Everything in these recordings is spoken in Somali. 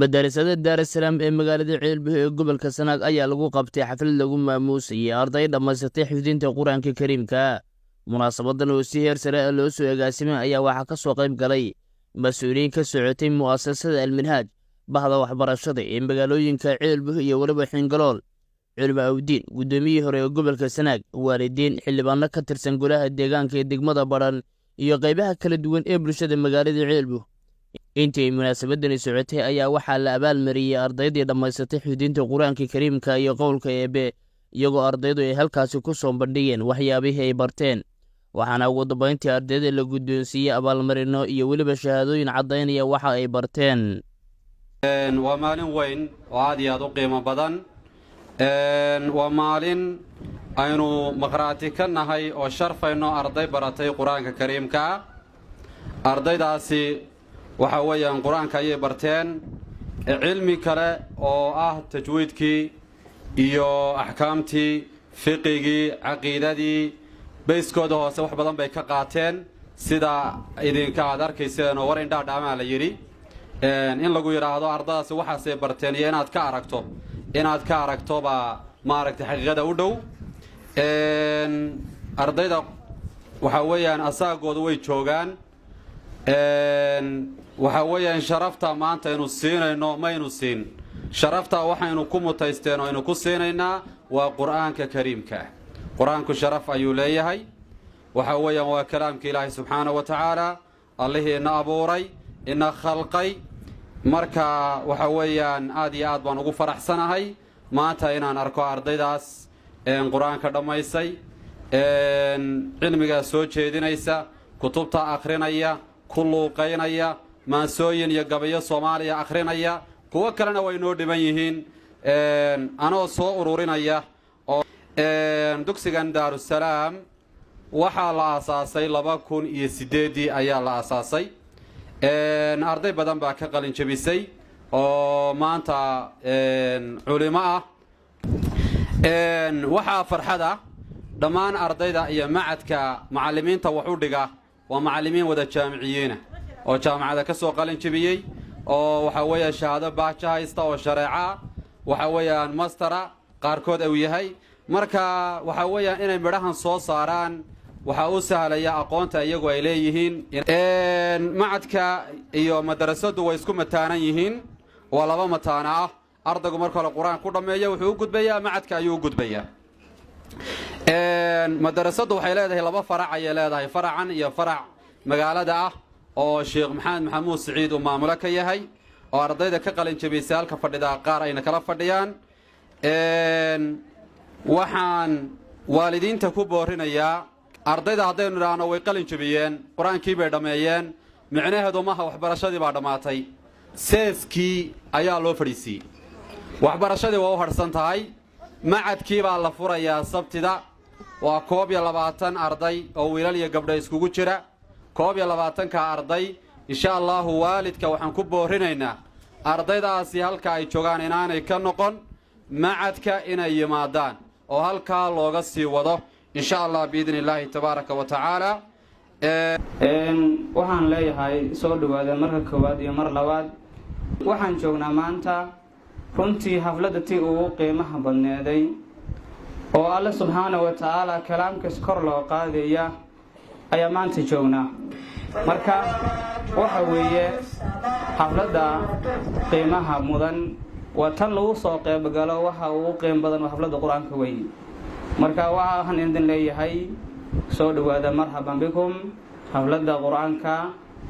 madarasada Daarusalaam ee magaalada Ceelbuhu ee gobolka Sanaag ayaa lagu qabtay xaflad lagu maamuusay arday dhamaysatay xifdinta Quraanka Kariimka. Munaasabadan oo si heer sare ah loo soo agaasimay ayaa waxaa ka soo qayb galay mas'uuliyiin ka socotay mu'asasada Al-Minhaaj, bahda waxbarashada ee magaalooyinka Ceelbuhu iyo waliba Xingalool, Culimo Awdiin, gudoomiyihii hore ee gobolka Sanaag, waalidiin, xildhibaano ka tirsan golaha deegaanka ee degmada Badhan iyo qaybaha kala duwan ee bulshada magaalada Ceelbuhu. intii munaasabadani socotay ayaa waxaa la abaalmariyay ardaydii dhamaysatay xifdinta Quraanka Kariimka iyo qowlka Eebe, iyagoo ardaydu ay halkaasi ku soo bandhigeen waxyaabihii ay barteen. waxaana ugu dambeyntii ardayda la guddoonsiiyey abaalmarino iyo weliba shahaadooyin caddaynaya waxa ay barteen. waa maalin weyn oo aad iyo aad u qiimo badan. waa maalin aynu maqraati ka nahay oo sharfayno arday baratay Quraanka Kariimka. ardaydaasi waxa weeyaan Quraanka ayay barteen, cilmi kale oo ah tajwiidkii iyo axkaamtii, fiqigii, caqiidadii, bayskooda hoose wax badan bay ka qaateen. sida idinka aad arkayseen oo war indhaa dhaamaa la yidhi in lagu yidhaahdo ardadaasi waxaasay barteen iyo inaad ka aragto baa maaragtay xaqiiqada u dhow. ardayda waxa weeyaan asaagooda way joogaan. waxa weeyaan sharafta maanta aynu siinayno maynu siin. sharafta waxaynu ku mutaysteen oo aynu ku siinaynaa waa Quraanka Kariimka. quraanku sharaf ayuu leeyahay. waxa weeyaan waa kalaamka Ilaahay subxaanahu wa ta'aala, Allihii ina abuuray, ina khalqay. marka waxa weeyaan aad iyo aad baan ugu faraxsanahay maanta inaan arko ardaydaas quraanka dhamaysay, cilmiga soo jeedinaysa, kutubta akhrinaya, ku luuqaynaya, maansooyin iyo gabayo Soomaaliya akhrinaya, kuwa kalena way noo dhiban yihiin. anoo soo ururinaya oo dugsigan Daarusalaam waxaa la aasaasay 2008 ayaa la aasaasay. arday badan baa ka qalin jabisay oo maanta culimo ah. waxaa farxada dhammaan ardayda iyo macadka macallimiinta wax u dhiga waa macallimiin wada jaamiciyiina oo jaamacada ka soo qalin jabiyey oo waxa weeye shahaado baaja haysta oo shareeca waxa weeyaan mastera qaarkood uu yahay. marka waxa weeyaan inay midhahan soo saaraan waxa uu sahlaya aqoonta iyagu ay leeyihiin. macadka iyo madrasadu way isku mataanan yihiin, waa laba mataana ah. ardaygu marka hore quraan ku dhameeyo wuxuu u gudbayaa macadka ayuu u gudbayaa. madrasadu waxay leedahay laba farac ay leedahay, faracan iyo farac magaalada ah oo Sheekh Maxamed Maxamuud Saciid uu maamulo ka yahay, oo ardayda ka qalin jabisay halka fadhida qaar ayna kala fadhiyaan. waxaan waalidiinta ku boorinayaa ardayda haddaynu idhaahno way qalin jabiyeen, quraankii bay dhameeyeen, micnaheedu maaha waxbarashadii baa dhammaatay. seeskii ayaa loo fadhiisiyey. waxbarashadii waa u harsan tahay. macadkii baa la furayaa sabtida. waa 21 arday oo wiilal iyo gabdho iskugu jira. 21ka arday insha Allah waalidka waxaan ku boorinaynaa ardaydaasi halka ay joogaan inaanay ka noqon, macadka inay yimaadaan oo halka looga sii wado insha Allah biidin Ilaahi tabaaraka wa ta'ala. waxaan leeyahay soo dhawaada marka koowaad iyo mar labaad. waxaan joognaa maanta runtii xafladii ugu qiimaha badneeday oo Alle subhanahu wa ta'ala kalaamkiisa kor loo qaadaya ayaa maanta joognaa. marka waxa weeye xafladda qiimaha mudan waa tan lagu soo qayb galo waxa ugu qiimo badan xafladda quraanka weyn. marka waxaan idin leeyahay soo dhawaada marhaban bikum xafladda quraanka.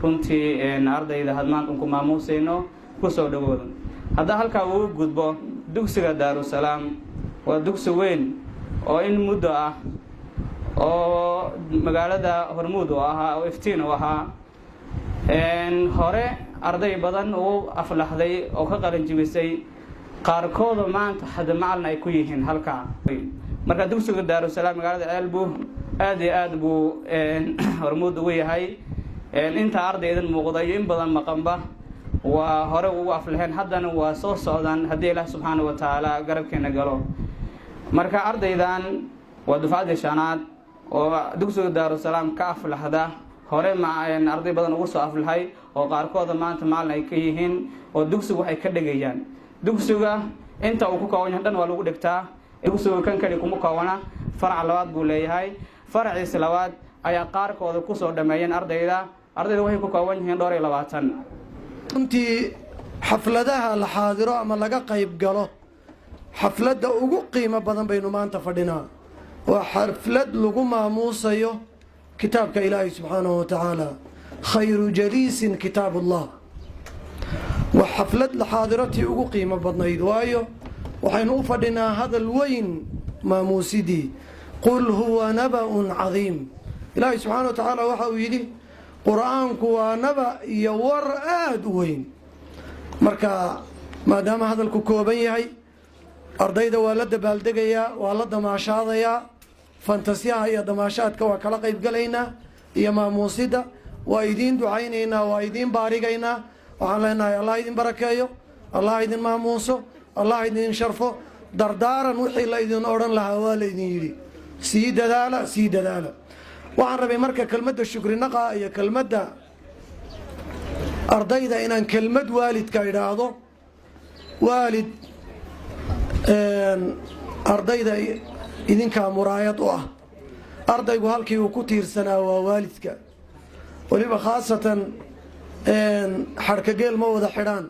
runtii ardayda hadmaan ku maamuusayno ku soo dhawaada. hadda halka uu gudbo dugsiga Daarusalaam waa dugsi weyn oo in muddo ah oo magaalada hormuud u ahaa oo iftiin u ahaa. hore arday badan oo aflaxday oo ka qalin jabisay, qaarkood maanta hadda macalin ay ku yihiin halka. marka dugsiga Daarusalaam magaalada Ceelbuhu aad iyo aad buu hormuud u yahay. inta ardaydan muuqday in badan maqanba waa hore ugu aflaxeen, haddana waa soo socdaan haddii Ilaahay subxaanahu wa ta'aala garabkeena galo. marka ardaydan waa dufcadii shanaad oo dugsiga Daarusalaam ka aflaxda hore arday badan ugu soo aflahay oo qaarkooda maanta maalin ay ka yihiin oo dugsigu waxay ka dhigayaan dugsiga inta uu ku kooban yahay dhan waa lagu dhigtaa dugsigu kan kali kuma koobana farac labaad buu leeyahay faraciisa labaad ayaa qaarkooda ku soo dhameeyeen ardayda waxay ku kooban yihiin dhowr iyo 20 runtii xafladaha la xaadiro ama laga qayb galo xafladda ugu qiimo badan baynu maanta fadhinaa waa xaflad lagu maamuusayo kitaabka ilaahay subxaanahu wa tacaala khayru jaliisin kitaabullah waa xaflad la xaadiratii ugu qiimo badnayd waayo waxaynu u fadhinaa hadal weyn maamuusidii qul huwa naba'un cadiim ilaahay subxaanahu wa tacaala waxa uu yidhi qur-aanku waa naba iyo war aada u weyn marka maadaama hadalku kooban yahay ardayda waa la dabaaldegayaa waa la damaashaadayaa fantasiyaha iyo damaashaadka waa kala qayb galaynaa iyo maamuusida waa idiin ducaynaynaa waa idiin baarigaynaa waxaan leenahay allah idin barakeeyo allah idin maamuuso allah idin sharfo dardaaran wixii la idin odhan lahaa waa la idin yidhi sii dadaala waxaan rabay marka kelmadda shukrinaqa iyo kelmadda ardayda inaan kelmad waalidka idhaahdo waalid ardayda idinkaa muraayad u ah ardaygu halkii uu ku tiirsanaa waa waalidka weliba khaasatan xadhkageel ma wada xidhaan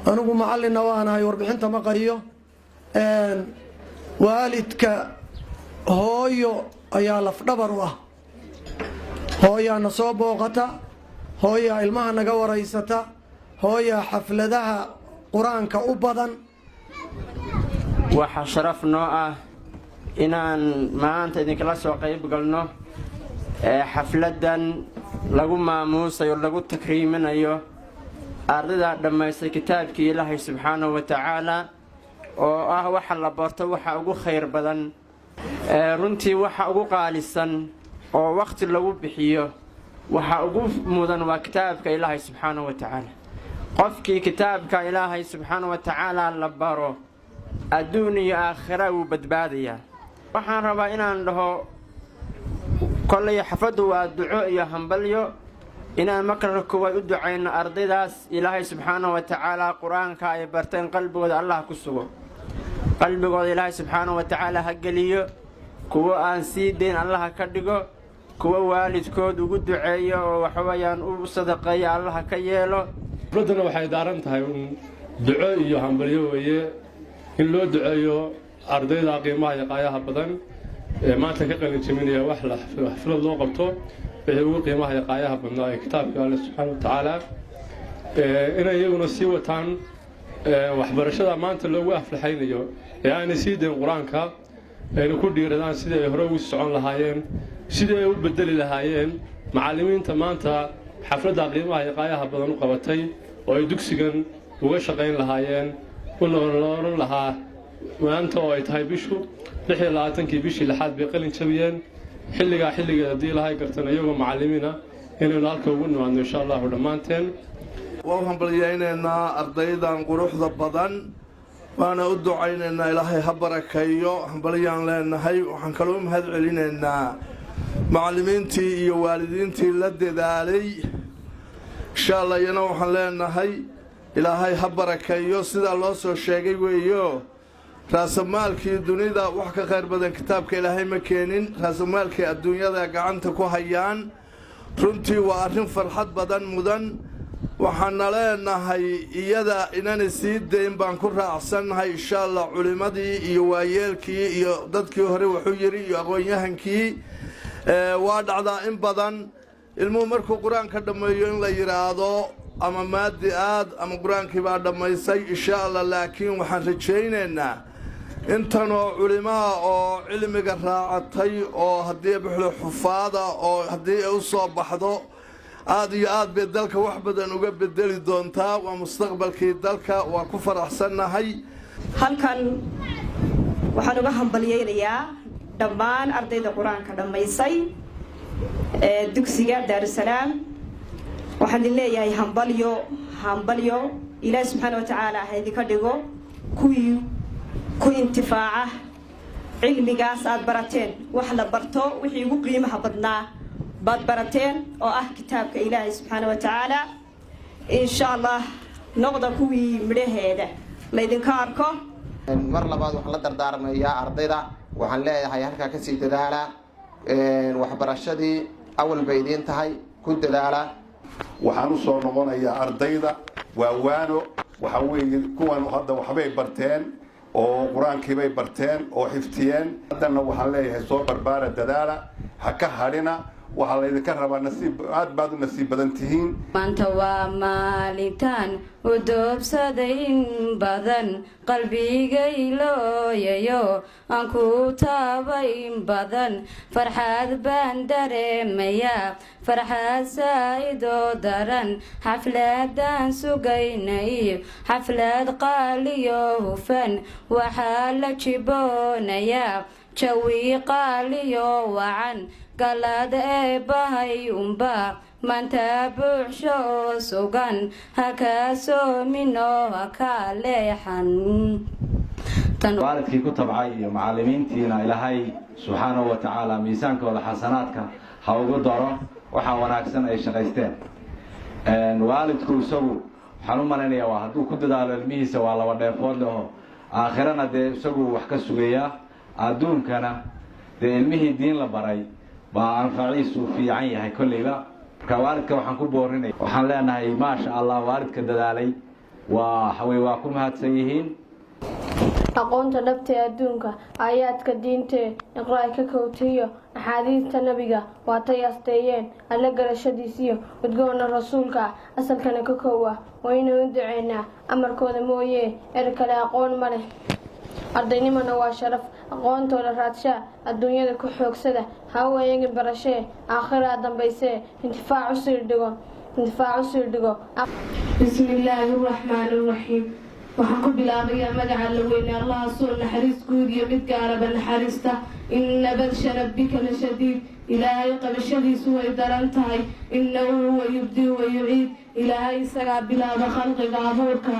anigu macallinna waanahay warbixinta ma qariyo waalidka hooyo ayaa lafdhabar u ah hooyaa na soo booqata hooyaa ilmaha naga waraysata hooyaa xafladaha qur-aanka u badan waxaa sharaf noo ah inaan maanta idinkala soo qayb galno xafladan lagu maamuusayo lagu takriiminayo ardayda dhammaystay kitaabkii ilaahay subxaanahu wa tacaala oo ah waxa la barto waxa ugu khayr badan runtii waxa ugu qaalisan oo waqti lagu bixiyo waxa ugu mudan waa kitaabka ilaahay subxaanahu wa tacaala qofkii kitaabka ilaahay subxaanahu wa tacaala la baro adduun iyo aakhira wuu badbaadayaa waxaan rabaa inaan dhaho kollay xafladdu waa duco iyo hambalyo inaan marka koowaad u ducayno ardaydaas ilaahay subxaanahu wa tacaala qur-aanka ay barteen qalbigooda allah ku sugo qalbigooda ilaahay subxaanahu wa tacaala ha geliyo kuwo aan sii dayn allaha ka dhigo kuwo waalidkood ugu duceeyo oo waxaweyaan u sadaqeeyo allaha ka yeelo xafladdana waxay daaran tahay duco iyo hambalyo weeye in loo duceeyo ardayda qiimaha iyo qaayaha badan ee maanta ka qalin jebinaya wax xaflad loo qabto wixii ugu qiimaha iyo qaayaha badnaa ee kitaabka alle subxaana wa tacaala inay iyaguna sii wataan waxbarashada maanta loogu aflaxaynayo ee aanay sii dayn qur-aanka ayna ku dhiiradaan sidii ay hore ugu socon lahaayeen sidii ay u bedeli lahaayeen macallimiinta maanta xafladda qiimaha iyo qaayaha badan u qabatay oo ay dugsigan uga shaqayn lahaayeen la oran lahaa maanta oo ay tahay bishu 26kii bishii 6aad bay qalin jabiyeen xilligeeda haddii ilahay gartana iyagoo macallimiina inaynu halka ugu nimaadno insha allahu dhammaanteen waan hambalyaynaynaa ardaydan quruxda badan waana u ducaynaynaa ilaahay ha barakeeyo hambalyaan leenahay waxaan kaloo mahad celinaynaa macallimiintii iyo waalidiintii la dadaalay insha allah iyana waxaan leenahay ilaahay ha barakeeyo sidaa loo soo sheegay weeyo raasamaalkii dunida wax ka khayr badan kitaabka ilaahay ma keenin raasamaalkii adduunyada gacanta ku hayaan runtii waa arrin farxad badan mudan waxaana leenahay iyada inana sii dayn baan ku raacsannahay insha allah culimmadii iyo waayeelkii iyo dadkii hore wuxuu yidhi iyo aqoon-yahankii waa dhacdaa in badan ilmuhu markuu qur-aanka dhammeeyo in la yidhaahdo ama maadi aad ama qur-aankii baa dhammaysay insha allah laakiin waxaan rajaynaynaa intanoo culimaha oo cilmiga raacatay oo haddii buxlo xufaada oo haddii ay u soo baxdo aad iyo aad bay dalka wax badan uga bedeli doontaa waa mustaqbalkii dalka waa ku faraxsannahay halkan waxaan uga hambalyaynayaa dhammaan ardayda qur-aanka dhammaysay ee dugsiga daarusalaam waxaan idin leeyahay hambalyo ilaahi subxaana wa tacaala ha idinka dhigo kuwii ku intifaaca cilmigaas aad barateen wax la barto wixii ugu qiimaha badnaa baad barateen oo ah kitaabka ilaahay subxaana wa tacaala insha allah noqda kuwii midhaheeda laydinka arko mar labaad waxaan la dardaarmayaa ardayda waxaan leeyahay halkaa kasii dadaala waxbarashadii awal bay idiin tahay ku dadaala waxaan u soo noqonayaa ardayda waa waano waxa weeye kuwan hadda waxbay barteen oo qur-aankiibay barteen oo xifdiyeen haddana waxaan leeyahay soo barbaara dadaala ha ka hadhina waxaa laydinka rabaa nasiib aad baad u nasiib badan tihiin maanta waa maalintaan u doobsaday in badan qalbigay looyayo aan ku taabay in badan farxad baan dareemayaa farxad saa'idoo daran xafladaan sugaynayo xaflad qaaliyo hufan waxaa la jiboonayaa jawi qaaliyo wacan galad eebbahay unba maanta buuxsho oo sugan ha kaa soominoo ha kaa leexan waalidkii ku tabcay iyo macallimiintiina ilaahay subxaanahu wa tacaala miisaankooda xasanaadka ha ugu daro waxaa wanaagsan ay shaqaysteen waalidku isagu waxaan u malaynayaa waa hadduu ku dadaalo ilmihiisa waa laba dheefood leho aakhirana dee isagu wax ka sugayaa adduunkana dee ilmihii diin la baray baa anfaciisu fiican yahay kolleyba marka waalidka waxaan ku boorinaya waxaan leenahay maasha allah waalidka dadaalay waa ku mahadsan yihiin aqoonta dhabtee adduunka aayaadka diintee iqraa' ka kowtiyo axaadiista nabiga waatay asteeyeen alla garashadiisiyo udgoonna rasuulka asalkana ka kow ah waynu u duceynaa amarkooda mooyee er kale aqoon ma leh ardaynimana waa sharaf aqoontooda raadshaa adduunyada ku xoogsada ha u eegin barashee aakhiraa dambaysee intifaac u sii dhigo bismillaahi raxmaani raxiim waxaan ku bilaabayaa magaca la weyne allahaasoo naxariis guud iyo mid gaaraba naxariista inna badsha rabbika la shadiid ilaahay qabashadiisu way daran tahay innahu huwa yubdi wa yuciid ilaahay isagaa bilaaba khalqiga abuurka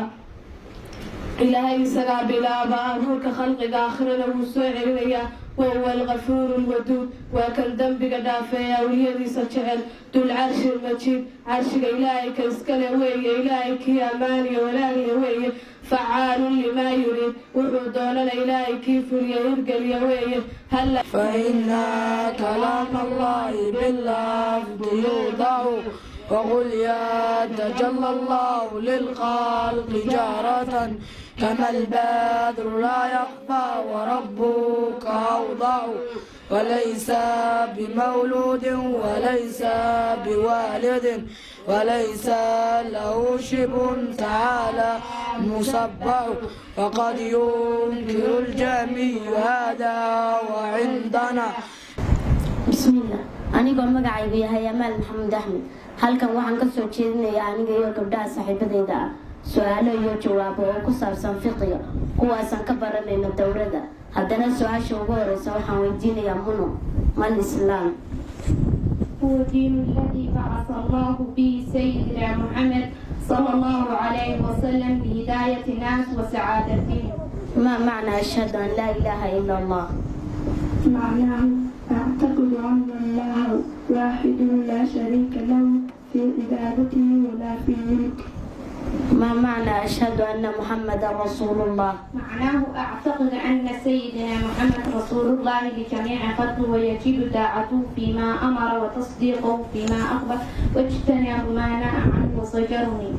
khalqiga aakhirana wuu soo celinayaa wahuwa algafuuru lwaduud waa kan dembiga dhaafeeya awliyadiisa jecel dul carshi lmajiid carshiga ilaahay ka iskale weeye ilaahay kii ammaaniya walaaliya weeye facaalun limaa yuriid wuxuu doonana ilaahay kii fuliya hirgeliya weeye faina kalaama allahi bilafdi yudacu وقل يتجلى الله للخلق جارة كما البدر لا يخفى وربك أوضع وليس بمولود وليس بوالد وليس له شب تعالى مصبع وقد ينكر الجميع هذا وعندنا بسم الله anigoo magacaygu yahay amaal maxamed axmed halkan waxaan ka soo jeedinayaa aniga iyo gabdhaha saaxiibadeyda ah su-aalo iyo jawaabo oo ku saabsan fiqiga kuwaasaan ka baranayno dowladda haddana su-aasha ugu horeysa waxaan weydiinayaa muno mal islaam هو الدين الذي بعث الله به سيدنا محمد صلى الله عليه وسلم بهداية الناس وسعادتهم. ما معنى أشهد أن لا إله إلا الله؟ معناه أعتقد أن الله واحد لا شريك له في عبادته ولا في ملكه. ما معنى أشهد أن محمد رسول الله؟ معناه أعتقد أن سيدنا محمد رسول الله لجميع خلقه ويجب طاعته فيما أمر وتصديقه فيما أخبر واجتنب ما نهى عنه وزجرني.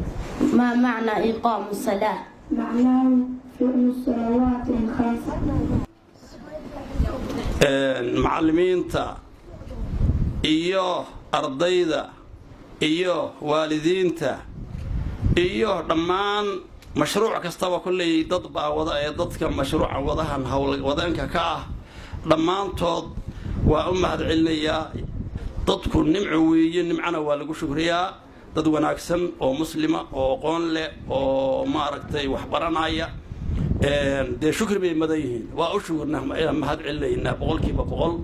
ما معنى إقام الصلاة؟ معناه فعل الصلوات الخمس. macallimiinta iyo ardayda iyo waalidiinta iyo dhammaan mashruuc kastaba kolley dad baa wada ee dadka mashruuca wadahan howlwadeenka ka ah dhammaantood waa u mahad celinayaa dadku nimco weeye nimcana waa lagu shukriyaa dad wanaagsan oo muslima oo aqoon leh oo maaragtay wax baranaya dee shukri bay madan yihiin waa u shugurnaa mahad celinaynaa boqolkiiba boqol.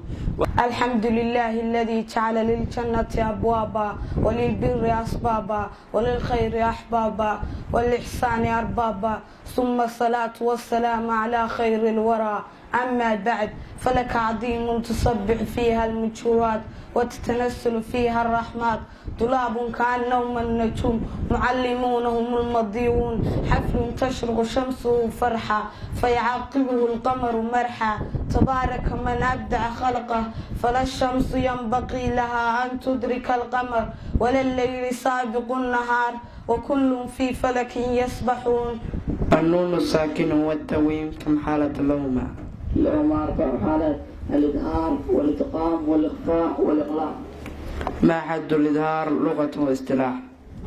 الحمد لله الذي جعل للجنة أبوابا وللبر أسبابا وللخير أحبابا والإحسان أربابا ثم الصلاة والسلام على خير الورى. أما بعد فلك عظيم تصبح فيها المجورات وتتنسل فيها الرحمات طلاب كأنهم النجوم معلمونهم المضيون حفل تشرق شمسه فرحة فيعقبه القمر مرحة تبارك من أبدع خلقه فلا الشمس ينبغي لها أن تدرك القمر ولا الليل سابق النهار وكل في فلك يسبحون. النون الساكن والتويم كم حالة لهما؟ لهما 4 حالات: الإظهار والإدغام والإخفاء والإقلاب. ما حد الإظهار لغة واصطلاح؟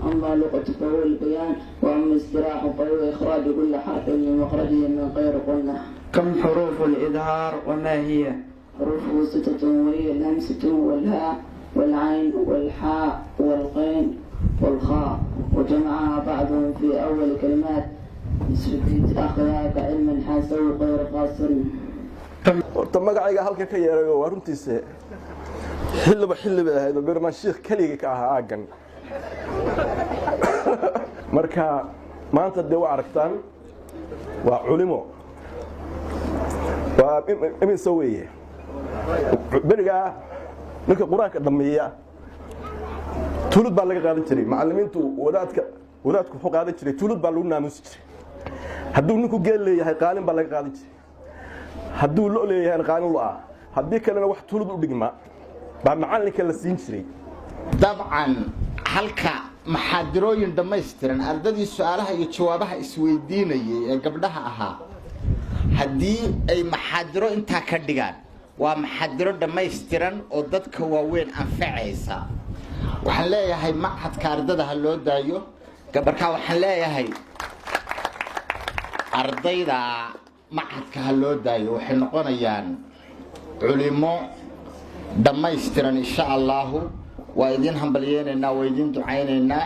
أما لغة فهو البيان، وأما اصطلاح فهو إخراج كل حرف من مخرجه من غير قلنا. كم حروف الإظهار وما هي؟ حروفه 6 وهي الهمسة والهاء والعين والحاء والغين والخاء، وجمعها بعضهم في أول كلمات أخذها كعلم حاسب غير قاصر. horta magacayga halka ka yeerayo waa runtiisa xilliba ahayd birman sheekh kaliya ka ahaa aagan marka maanta de waa aragtaan waa culimo waa imin soo weeye beriga ninka quraanka dhameeya tulud baa laga qaadan jiray macallimiintu wadaadku wuxuu qaadan jiray tulud baa lagu naamusi jiray hadduu ninku geel leeyahay qaalin baa laga qaadan jiray hadduu lo leeyahay qaalin lo ah haddii kalena wax tulud u dhigma baa macallinka la siin jiray. dabcan halka maxaadirooyin dhammaystiran ardadii su'aalaha iyo jawaabaha isweydiinayay ee gabdhaha ahaa haddii ay maxaadiro intaa ka dhigaan waa maxaadiro dhammaystiran oo dadka waaweyn anfacaysa. waxaan leeyahay machadka ardada ha loo daayo markaa waxaan leeyahay ardayda machadka ha loo daayo waxay noqonayaan culimo dhammaystiran insha allahu waa idin hambalyeynayna waa idin ducaynaynaa